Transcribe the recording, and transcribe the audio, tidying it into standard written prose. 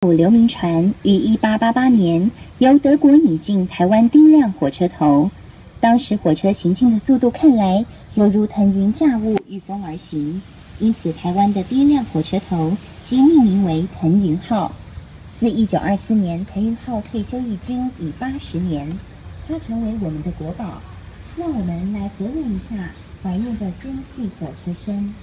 刘铭传于1888年由德国引进台湾第一辆火车头，当时火车行进的速度看来犹如腾云驾雾，御风而行，因此台湾的第一辆火车头即命名为腾云号。自1924年腾云号退休已经已80年，它成为我们的国宝。让我们来回味一下怀念的蒸汽火车声。